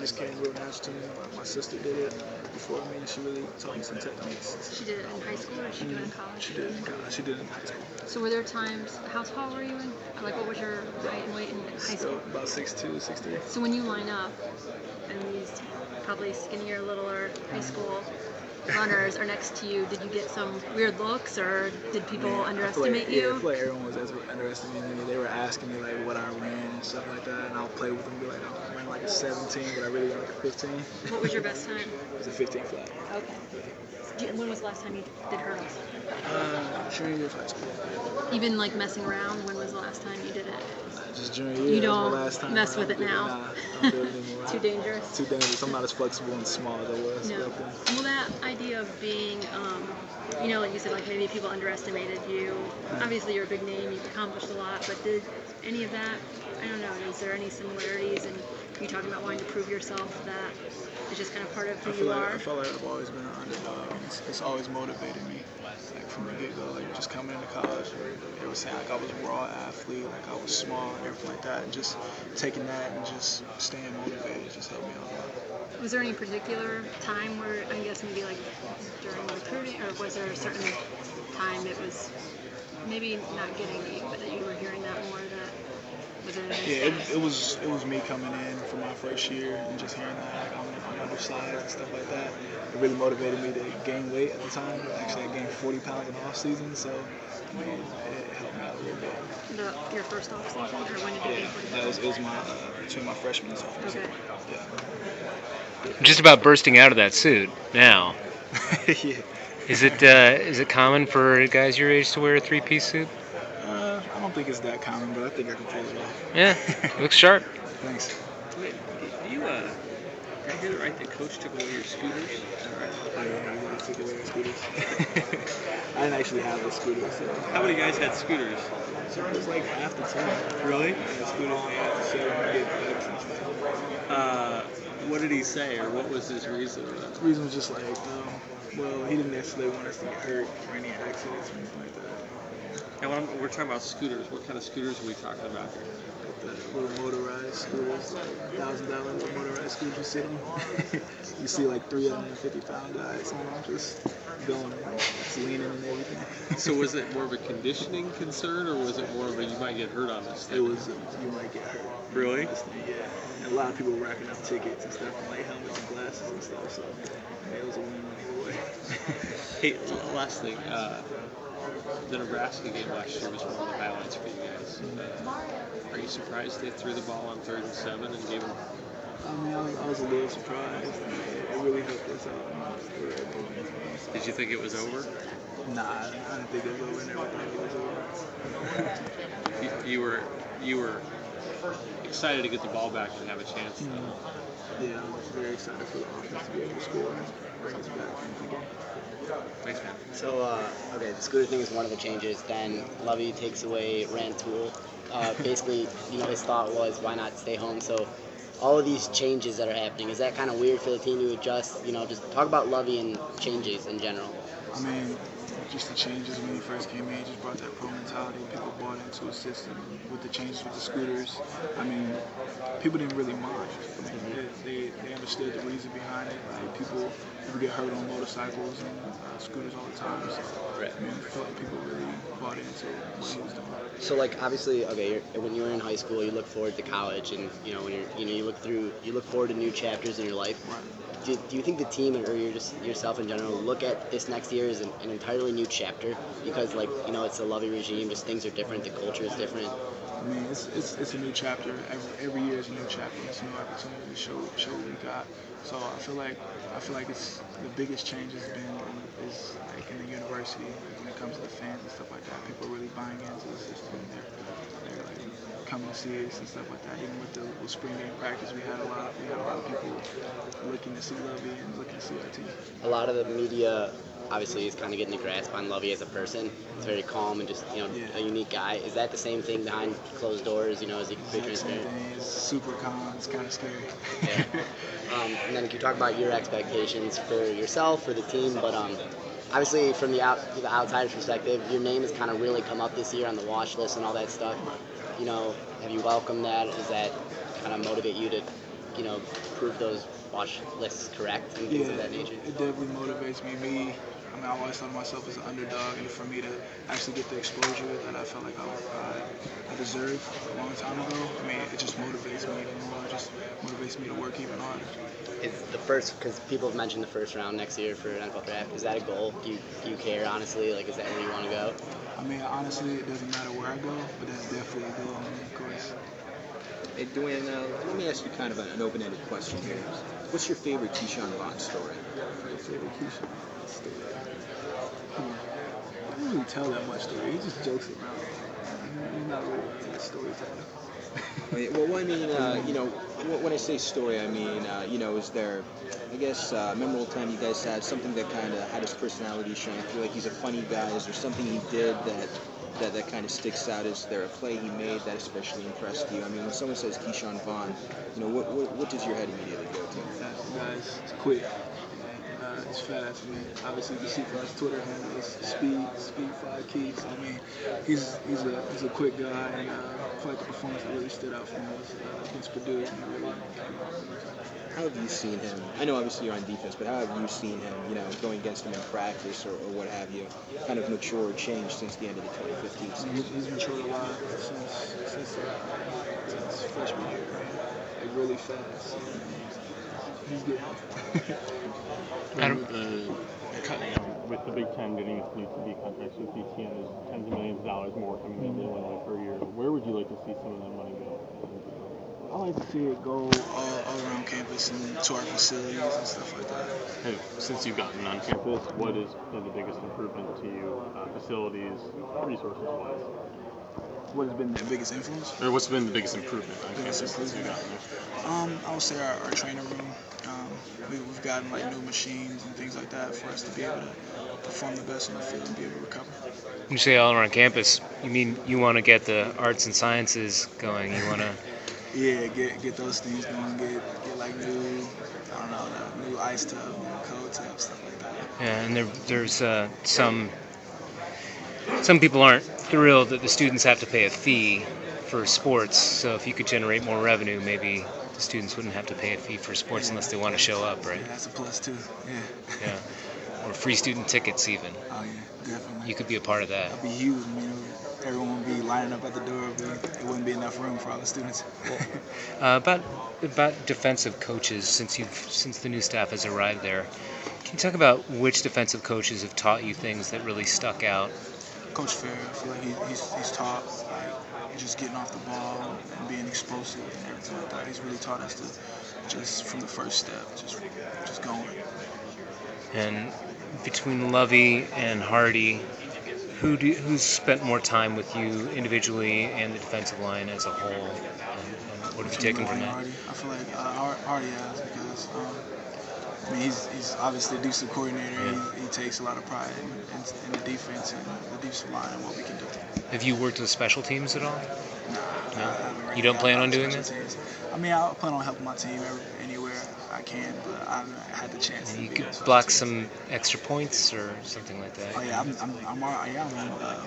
just came real natural to me. My sister did it before me, and she really taught me some techniques. She did it in high school, or did she do it in college? She did it in college. She did it in high school. So were there times? How tall were you in? Like, what was your height and weight in high school? About 6'2", 6'3". So when you line up, and these probably skinnier, littler high school runners are next to you, did you get some weird looks, or did people underestimate you? I feel like everyone was underestimating me. They were asking me like what I ran and stuff like that, and I'll play with them and be like, I ran like a 17, but I really ran like a 15. What was your best time? It was a 15 flat. Okay. When was the last time you did hurdles? Junior year of high school. Even like messing around, when was the last time you did it? Just junior year. You don't was my last time. mess with it now? Nah, I don't do it anymore. Too dangerous? Too dangerous. I'm not as flexible and small as I was. No. Well, that idea of being, like you said, like maybe people underestimated you. Obviously, you're a big name. You've accomplished a lot. But did any of that, I don't know, is there any similarities in you talking about wanting to prove yourself that it's just kind of part of who you are? I feel like I've always been an underdog. It's always motivated me. Like from the get-go, like just coming into college, they were saying like I was a raw athlete, like I was small and everything like that. And just taking that and just staying motivated just helped me out a lot. Was there any particular time where, I guess maybe like during recruiting, or was there a certain time it was maybe not getting me, but that you were hearing that more? It was me coming in for my first year and just hearing that on the other side and stuff like that. It really motivated me to gain weight at the time. Actually, I gained 40 pounds in the off season, so it helped me out a little bit. Your first off season, or when did you gain 40 pounds? It was between my freshman and sophomore season. Yeah. Just about bursting out of that suit now. Yeah. Is it common for guys your age to wear a three-piece suit? I don't think it's that common, but I think I can pull it off. Yeah, looks sharp. Thanks. Wait, did I hear it right that Coach took away your scooters? Oh, yeah, he took away my scooters. I didn't actually have the scooters. So. How many guys had scooters? So it was like half the team. Really? The scooters, they had to show and get bikes and stuff. What did he say, or what was his reason? The reason was just like, well, he didn't necessarily want us to get hurt or any accidents or anything like that. And we're talking about scooters. What kind of scooters are we talking about here? The little motorized scooters, $1,000 little motorized scooters you sit on. You see like 350-pound guys on them just going, just leaning and everything. So was it more of a conditioning concern, or was it more of a you might get hurt on this thing? It was you might get hurt. Really? Yeah. And a lot of people were racking up tickets and stuff, and like helmets and glasses and stuff. So it was a win-win either way. Hey, last thing. The Nebraska game last year was one of the highlights for you guys. Are you surprised they threw the ball on 3rd and 7 and gave them? I mean, I was a little surprised. It really helped us out. Did you think it was over? Nah, I didn't think it was over. I never thought it was over. You were excited to get the ball back and have a chance. Yeah, I was very excited for the offense to be able to score and bring us back into the game. Thanks, man. So, the scooter thing is one of the changes. Then Lovey takes away Rantoul. Basically, his thought was, why not stay home? So, all of these changes that are happening, is that kind of weird for the team to adjust? Just talk about Lovey and changes in general. I mean, just the changes when he first came in, he just brought that pro mentality. People bought into his system with the changes with the scooters. I mean, people didn't really mind. They understood the reason behind it. Like people get hurt on motorcycles and scooters all the time. So Right. I mean, I feel like people really bought into what he was doing. So, obviously, when you were in high school, you look forward to college, and when you look forward to new chapters in your life. Right. Do you think the team or yourself in general look at this next year as an entirely new chapter because it's a Lovey regime, just things are different, the culture is different? I mean, it's a new chapter. Every year is a new chapter. It's a new opportunity to show what we got. So I feel like it's the biggest change has been is like in the university when it comes to the fans and stuff like that. People are really buying into the system. They're like coming to see us and stuff like that. Even with the spring game practice, we had a lot of people looking to see Lovey and looking to see our team. A lot of the media obviously is kind of getting a grasp on Lovey as a person. He's very calm and just a unique guy. Is that the same thing behind closed doors? Is he pretty transparent? It's super calm. It's kind of scary. Yeah. And then if you talk about your expectations for yourself, for the team, but obviously from the outsider's perspective, your name has kind of really come up this year on the watch list and all that stuff. Have you welcomed that? Does that kind of motivate you to prove those watch lists correct and things of that nature? It definitely motivates me. I mean, I always thought of myself as an underdog, and for me to actually get the exposure that I felt like I deserved a long time ago, I mean, it just motivates me even more. It just motivates me to work even harder. Is the first, because people have mentioned the first round next year for an NFL draft, is that a goal? Do you care, honestly? Like, is that where you want to go? I mean, honestly, it doesn't matter where I go, but that's definitely a goal, of course. Hey, Dawaine, let me ask you kind of an open-ended question here. What's your favorite Keyshawn Vaughn story? My favorite Keyshawn story. I don't really tell that much story. He just jokes around. He's not really a storyteller. Well, I mean, when I say story, I mean, is there, I guess, memorable time you guys had, something that kind of had his personality shine? I feel like he's a funny guy. Is there something he did that kind of sticks out? Is there a play he made that especially impressed you? I mean, when someone says Keyshawn Vaughn, what does your head immediately go to? Guys, it's quick. It's fast. I mean, obviously you can see from his Twitter handle, it's speed 5 keys. I mean, he's a quick guy, and I feel like the performance that really stood out for me was against Purdue. How have you seen him? I know obviously you're on defense, but how have you seen him, going against him in practice or what have you, kind of mature or change since the end of the 2015 season? He's matured a lot since freshman year, like really fast. He's good. With the Big Ten getting its new TV contracts with BTN, there's tens of millions of dollars more coming into Illinois per year. Where would you like to see some of that money go? I like to see it go all around campus and to our facilities and stuff like that. Hey, since you've gotten on campus, what has been the biggest improvement to you, facilities, resources-wise? What has been the biggest influence? Or what's been the biggest improvement on Biggest campus since you've improvement? gotten there? I would say our training room. We've gotten like new machines and things like that for us to be able to perform the best on the field and be able to recover. When you say all around campus, you mean you want to get the arts and sciences going? You want to? Yeah, get those things going. Get like new, new ice tub, new cold tub, stuff like that. Yeah, and there's some people aren't thrilled that the students have to pay a fee for sports. So if you could generate more revenue, maybe the students wouldn't have to pay a fee for sports unless they want to show up, right? Yeah, that's a plus too. Yeah. Yeah. Or free student tickets even. Oh yeah, definitely. You could be a part of that. That'd be huge. Everyone would be lining up at the door, but it wouldn't be enough room for all the students. About defensive coaches, since the new staff has arrived there, can you talk about which defensive coaches have taught you things that really stuck out? Coach Fair, I feel like he's taught like just getting off the ball and being explosive and everything like that. He's really taught us to just from the first step, just going. And between Lovey and Hardy, who's spent more time with you individually and the defensive line as a whole? And what have you taken from that? Hardy, I feel like Hardy has because he's obviously a defensive coordinator. He takes a lot of pride in the defense and the defensive line and what we can do. Have you worked with special teams at all? No. You don't plan on doing that? I mean, I plan on helping my team anywhere I can, but I haven't had the chance. You could block some extra points or something like that. Oh yeah, I'm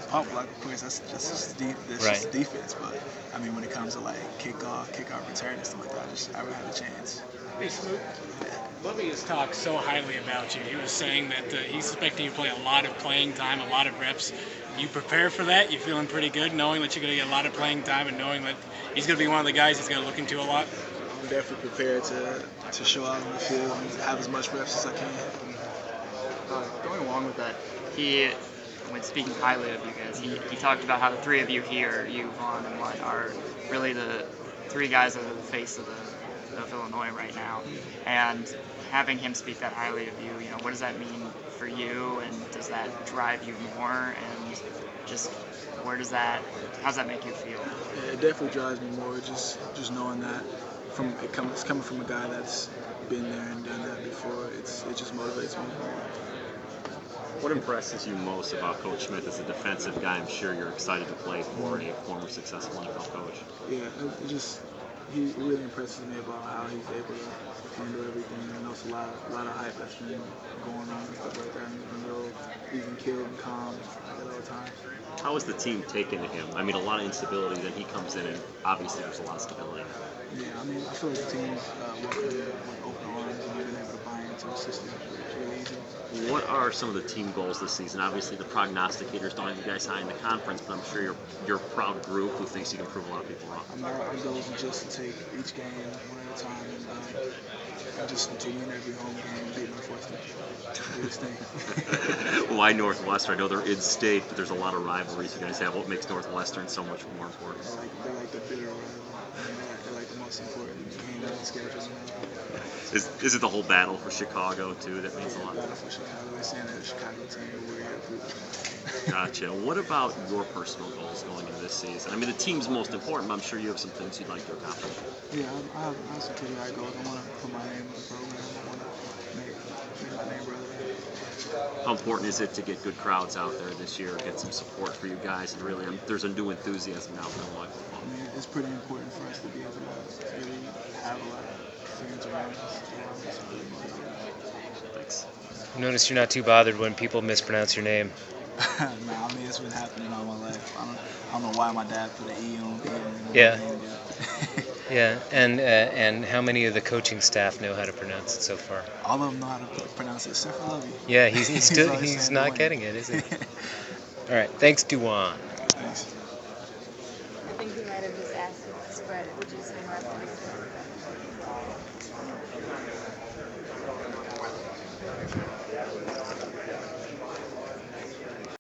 pump block. Of course, that's just defense. But I mean, when it comes to like kickoff return and stuff like that, I haven't had a chance. Hey Smoot, Lovey has talked so highly about you. He was saying that he's expecting you to play a lot of playing time, a lot of reps. You prepare for that? You feeling pretty good, knowing that you're going to get a lot of playing time and knowing that he's going to be one of the guys he's going to look into a lot? I'm definitely prepared to show out on the field and have as much reps as I can. Going along with that, when speaking highly of you guys, he talked about how the three of you here, you, Vaughn, and Mutt, are really the three guys that are the face of Illinois right now. And having him speak that highly of you, what does that mean for you, and does that drive you more? And just how does that make you feel? Yeah, it definitely drives me more, just knowing that it's coming from a guy that's been there and done that before. It just motivates me. What impresses you most about Coach Smith as a defensive guy? I'm sure you're excited to play for a former successful NFL coach. Yeah, it just he really impresses me about how he's able to handle everything. I know it's a lot of hype that's been going on and stuff like that. And he'll even killed and calm at all times. How is the team taken to him? I mean, a lot of instability. Then he comes in, and obviously there's a lot of stability. Yeah, I mean, I feel like the team's welcomed him with open arms and been able to buy into the system. It's really easy. What are some of the team goals this season? Obviously, the prognosticators don't have you guys high in the conference, but I'm sure you're a proud group who thinks you can prove a lot of people wrong. I mean, our goals are just to take each game one at a time and just continue in every home game and beat Northwestern. Biggest thing. Why Northwestern? I know they're in-state, but there's a lot of rivalries you guys have. What makes Northwestern so much more important? They're like the bitter rival. I mean, they're like the most important game on the schedule. Is it the whole battle for Chicago, too, that means a lot? Battle for Chicago. They're saying that the Chicago team will wear it. Gotcha. What about your personal goals going into this season? I mean, the team's most important, but I'm sure you have some things you'd like to accomplish. Yeah, I have some pretty high goals. I want to put my name in the program. I want to make my name relevant. How important is it to get good crowds out there this year, get some support for you guys, and really, there's a new enthusiasm now for Illinois football? I mean, it's pretty important for us to be able to really have a lot of fans around us. Thanks. Notice you're not too bothered when people mispronounce your name. Nah, I mean, it's been happening all my life. I don't know why my dad put an E on the name. Yeah. Yeah, and how many of the coaching staff know how to pronounce it so far? All of them know how to pronounce it, except for Lovey. Yeah, he's not getting it, is he? All right, thanks, Dawaune. Thanks. I think he might have just asked you to spread it. Would you say Northwestern?